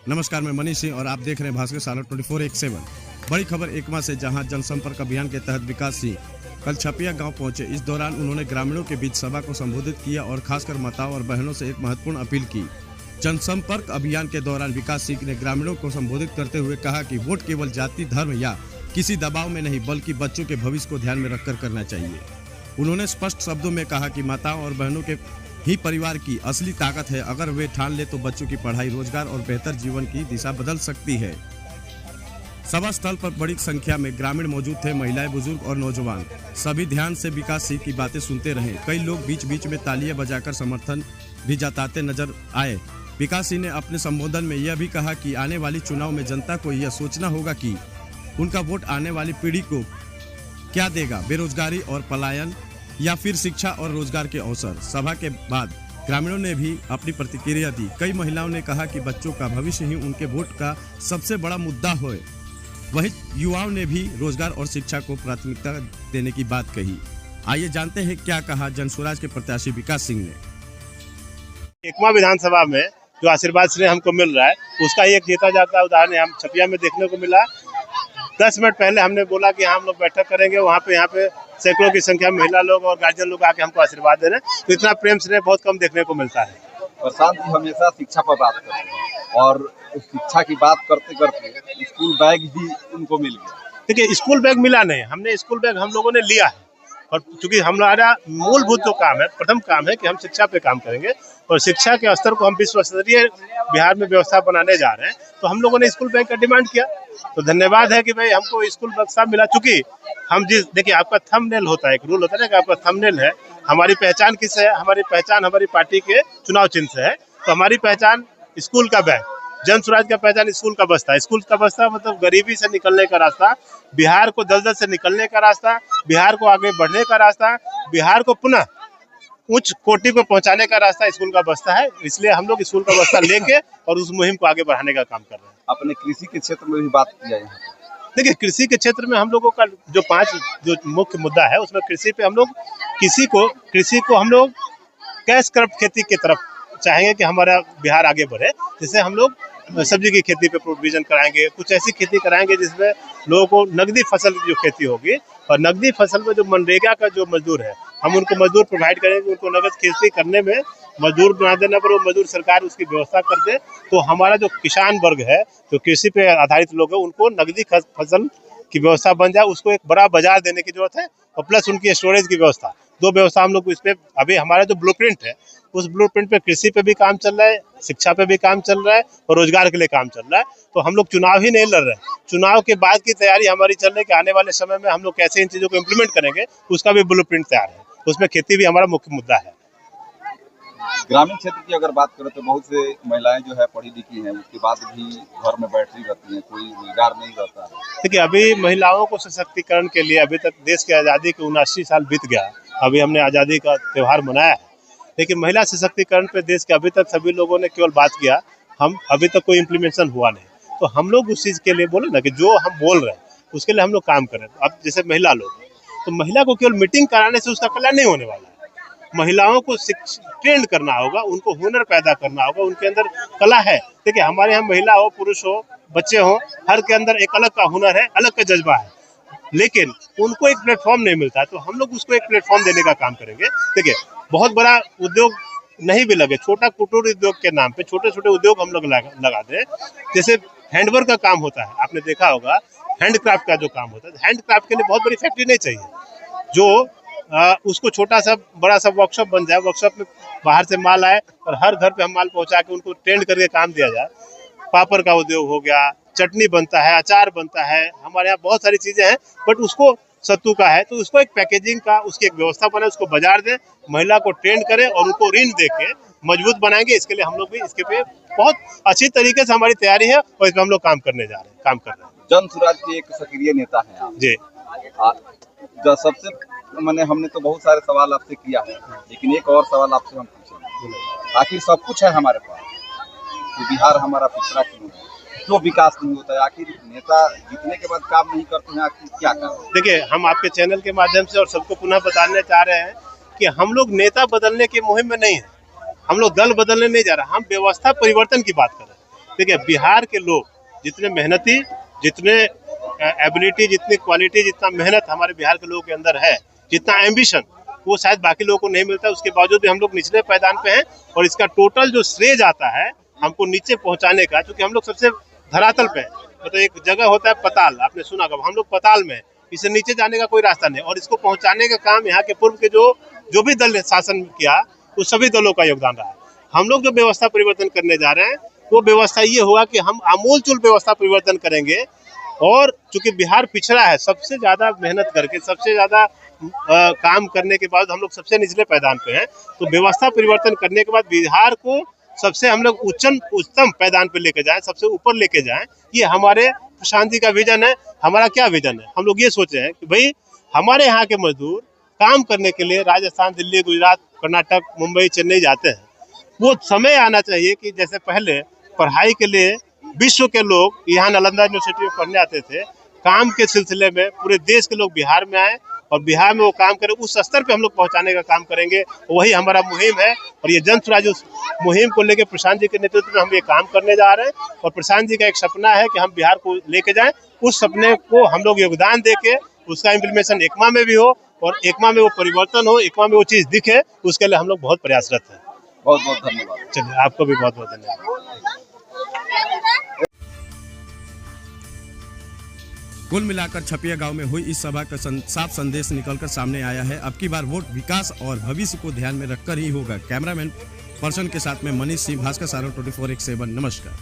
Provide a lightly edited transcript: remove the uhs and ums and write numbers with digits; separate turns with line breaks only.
नमस्कार, मैं मनीष सिंह और आप देख रहे हैं भास्कर सालों 24/7। बड़ी खबर एकमा से, जहां जनसंपर्क अभियान के तहत विकास सिंह कल छपिया गांव पहुंचे। इस दौरान उन्होंने ग्रामीणों के बीच सभा को संबोधित किया और खासकर माताओं और बहनों से एक महत्वपूर्ण अपील की। जनसंपर्क अभियान के दौरान विकास सिंह ने ग्रामीणों को संबोधित करते हुए कहा कि वोट केवल जाति, धर्म या किसी दबाव में नहीं, बल्कि बच्चों के भविष्य को ध्यान में रखकर करना चाहिए। उन्होंने स्पष्ट शब्दों में कहा कि माताओं और बहनों के ही परिवार की असली ताकत है। अगर वे ठान ले तो बच्चों की पढ़ाई, रोजगार और बेहतर जीवन की दिशा बदल सकती है। सभा स्थल पर बड़ी संख्या में ग्रामीण मौजूद थे। महिलाएं, बुजुर्ग और नौजवान सभी ध्यान से विकास सिंह की बातें सुनते रहे। कई लोग बीच बीच में तालियां बजाकर समर्थन भी जताते नजर आए। विकास सिंह ने अपने संबोधन में यह भी कहा कि आने वाली चुनाव में जनता को यह सोचना होगा कि उनका वोट आने वाली पीढ़ी को क्या देगा, बेरोजगारी और पलायन या फिर शिक्षा और रोजगार के अवसर। सभा के बाद ग्रामीणों ने भी अपनी प्रतिक्रिया दी। कई महिलाओं ने कहा कि बच्चों का भविष्य ही उनके वोट का सबसे बड़ा मुद्दा हो। वहीं युवाओं ने भी रोजगार और शिक्षा को प्राथमिकता देने की बात कही। आइए जानते हैं क्या कहा जनस्वराज के प्रत्याशी विकास सिंह ने।
एकमा विधानसभा में जो आशीर्वाद स्नेह हमको मिल रहा है, उसका एक जीता जाता उदाहरण हम छपिया में देखने को मिला। 10 मिनट पहले हमने बोला कि हम लोग बैठक करेंगे, वहाँ पे सैकड़ों की संख्या में महिला लोग और गार्जियन लोग आके हमको आशीर्वाद दे रहे हैं। तो इतना प्रेम स्नेह बहुत कम देखने को मिलता है।
प्रशांत जी हमेशा शिक्षा पर बात करते हैं और उस शिक्षा की बात करते करते स्कूल बैग ही उनको मिल गया।
देखिए, स्कूल बैग मिला नहीं, हमने स्कूल बैग हम लोगों ने लिया है। और चूंकि हमारा मूलभूत जो काम है, प्रथम काम है कि हम शिक्षा पे काम करेंगे और शिक्षा के स्तर को हम विश्व स्तरीय बिहार में व्यवस्था बनाने जा रहे हैं। तो हम लोगों ने स्कूल बैग का डिमांड किया। तो धन्यवाद है कि भाई हमको स्कूल बैग सब मिला। चूंकि हम देखिए, आपका थंबनेल होता है, एक रूल होता है ना कि आपका थंबनेल है। हमारी पहचान किससे है? हमारी पहचान हमारी पार्टी के चुनाव चिन्ह से है। तो हमारी पहचान स्कूल का बैग, जनस्वराज का पहचान स्कूल का बस्ता। स्कूल का बस्ता मतलब गरीबी से निकलने का रास्ता, बिहार को दलदल से निकलने का रास्ता, बिहार को आगे बढ़ने का रास्ता, बिहार को पुनः उच्च कोटि पर पहुंचाने का रास्ता स्कूल का बस्ता है। इसलिए हम लोग स्कूल का बस्ता लेके और उस मुहिम को आगे बढ़ाने का काम कर रहे हैं।
अपने कृषि के क्षेत्र में भी बात किया है।
देखिए, कृषि के क्षेत्र में हम लोगों का जो 5 जो मुख्य मुद्दा है, उसमें कृषि पे हम लोग कृषि को हम लोग कैश क्रॉप खेती की तरफ चाहेंगे कि हमारा बिहार आगे बढ़े। जिससे हम लोग सब्जी की खेती पे प्रोविजन कराएंगे, कुछ ऐसी खेती कराएंगे जिसमें लोगों को नगदी फसल की जो खेती होगी, और नगदी फसल में जो मनरेगा का जो मजदूर है, हम उनको मजदूर प्रोवाइड करेंगे। उनको नगद खेती करने में मजदूर बना देना पर वो मजदूर सरकार उसकी व्यवस्था कर दे। तो हमारा जो किसान वर्ग है, जो कृषि पे आधारित लोग हैं, उनको नगदी फसल की व्यवस्था बन जाए। उसको एक बड़ा बाजार देने की जरूरत है और प्लस उनकी स्टोरेज की व्यवस्था। 2 व्यवस्था हम लोग इस पे, अभी हमारा जो ब्लूप्रिंट है, उस ब्लूप्रिंट पे कृषि पे भी काम चल रहा है, शिक्षा पे भी काम चल रहा है और रोजगार के लिए काम चल रहा है। तो हम लोग चुनाव ही नहीं लड़ रहे, चुनाव के बाद की तैयारी हमारी चल रही है कि आने वाले समय में हम लोग कैसे इन चीजों को इम्प्लीमेंट करेंगे, उसका भी ब्लूप्रिंट तैयार है। उसमें खेती भी हमारा मुख्य मुद्दा है।
ग्रामीण क्षेत्र की अगर बात करें तो बहुत से महिलाएं जो है पढ़ी लिखी हैं, उसके बाद भी घर में बैठी रहती हैं, कोई रोजगार नहीं रहता है।
देखिए, अभी महिलाओं को सशक्तिकरण के लिए अभी तक देश की आज़ादी के 79 साल बीत गया। अभी हमने आज़ादी का त्यौहार मनाया है, लेकिन महिला सशक्तिकरण पे देश के अभी तक सभी लोगों ने केवल बात किया, हम अभी तक कोई इम्प्लीमेंटेशन हुआ नहीं। तो हम लोग उस चीज़ के लिए बोले ना कि जो हम बोल रहे हैं उसके लिए हम लोग काम करें। अब जैसे महिला लोग, तो महिला को केवल मीटिंग कराने से उसका कल्याण नहीं होने वाला है। महिलाओं को ट्रेंड करना होगा, उनको हुनर पैदा करना होगा, उनके अंदर कला है। देखिए, हमारे यहाँ महिला हो, पुरुष हो, बच्चे हो, हर के अंदर एक अलग का हुनर है, अलग का जज्बा है, लेकिन उनको एक प्लेटफॉर्म नहीं मिलता है। तो हम लोग उसको एक प्लेटफॉर्म देने का काम करेंगे। देखिए, बहुत बड़ा उद्योग नहीं भी लगे, छोटा कुटीर उद्योग के नाम पे छोटे छोटे उद्योग हम लोग लगा दें। जैसे हैंडवर्क का काम होता है, आपने देखा होगा, हैंडक्राफ्ट का जो काम होता है, हैंडक्राफ्ट के लिए बहुत बड़ी फैक्ट्री नहीं चाहिए। जो उसको छोटा सा बड़ा सा वर्कशॉप बन जाए, वर्कशॉप में बाहर से माल आए और हर घर पे हम माल पहुंचा के उनको ट्रेंड करके काम दिया जाए। पापड़ का उद्योग हो गया, चटनी बनता है, अचार बनता है, हमारे यहाँ बहुत सारी चीजें हैं, बट उसको सत्तू का है, तो उसको एक पैकेजिंग का उसकी एक व्यवस्था बनाए, उसको बाजार दें, महिला को ट्रेंड करें और उनको ऋण दे के मजबूत बनाएंगे। इसके लिए हम लोग भी इसके पे बहुत अच्छी तरीके से हमारी तैयारी है और इसमें हम लोग काम कर रहे हैं, काम कर रहे हैं।
जनस्वराज के एक सक्रिय नेता है आप
जी।
जो सबसे मैंने हमने तो बहुत सारे सवाल आपसे किया है, लेकिन एक और सवाल आपसे हम पूछेंगे। आखिर सब कुछ है हमारे पास, तो बिहार हमारा पिछड़ा क्यों है, क्यों विकास नहीं होता है? आखिर नेता जीतने के बाद काम नहीं करते हैं, आखिर क्या करें?
देखिए, हम आपके चैनल के माध्यम से और सबको पुनः बताने चाह रहे हैं कि हम लोग नेता बदलने की मुहिम में नहीं है, हम लोग दल बदलने नहीं जा रहे, हम व्यवस्था परिवर्तन की बात कर रहे हैं। देखिए बिहार के लोग जितने मेहनती, जितने एबिलिटी, जितनी क्वालिटी, जितना मेहनत हमारे बिहार के लोगों के अंदर है, जितना एम्बिशन, वो शायद बाकी लोगों को नहीं मिलता। उसके बावजूद भी हम लोग निचले पायदान पे हैं और इसका टोटल जो श्रेय जाता है हमको नीचे पहुंचाने का, क्योंकि हम लोग सबसे धरातल पे हैं। मतलब एक जगह होता है पताल, आपने सुना कब, हम लोग पताल में, इसे नीचे जाने का कोई रास्ता नहीं, और इसको पहुंचाने का काम यहाँ के पूर्व के जो भी दल ने शासन किया उस सभी दलों का योगदान रहा है। हम लोग जो व्यवस्था परिवर्तन करने जा रहे हैं वो व्यवस्था ये होगा कि हम आमूलचूल व्यवस्था परिवर्तन करेंगे। और चूंकि बिहार पिछड़ा है, सबसे ज्यादा मेहनत करके, सबसे ज्यादा काम करने के बाद हम लोग सबसे निचले पायदान पे हैं, तो व्यवस्था परिवर्तन करने के बाद बिहार को सबसे हम लोग उच्चतम पायदान पे लेके जाएं, सबसे ऊपर लेके जाएं। ये हमारे प्रशांत जी का विजन है। हमारा क्या विजन है, हम लोग ये सोचे हैं कि भाई हमारे यहाँ के मजदूर काम करने के लिए राजस्थान, दिल्ली, गुजरात, कर्नाटक, मुंबई, चेन्नई जाते हैं। वो समय आना चाहिए कि जैसे पहले पढ़ाई के लिए विश्व के लोग यहाँ नालंदा यूनिवर्सिटी में पढ़ने आते थे, काम के सिलसिले में पूरे देश के लोग बिहार में आए और बिहार में वो काम करें, उस स्तर पे हम लोग पहुंचाने का काम करेंगे। वही हमारा मुहिम है और ये जन स्वराज मुहिम को लेकर प्रशांत जी के नेतृत्व में हम ये काम करने जा रहे हैं। और प्रशांत जी का एक सपना है कि हम बिहार को लेके जाएं, उस सपने को हम लोग योगदान देके उसका इम्प्लीमेंटेशन एकमा में भी हो और एकमा में वो परिवर्तन हो, एकमा में वो चीज दिखे, उसके लिए हम लोग बहुत प्रयासरत हैं।
बहुत बहुत धन्यवाद।
चलिए, आपको भी बहुत बहुत धन्यवाद।
कुल मिलाकर छपिया गांव में हुई इस सभा का साफ संदेश निकलकर सामने आया है। अब की बार वोट विकास और भविष्य को ध्यान में रखकर ही होगा। कैमरामैन पर्सन के साथ में मनीष सिंह, भास्कर सारो 24x7। नमस्कार।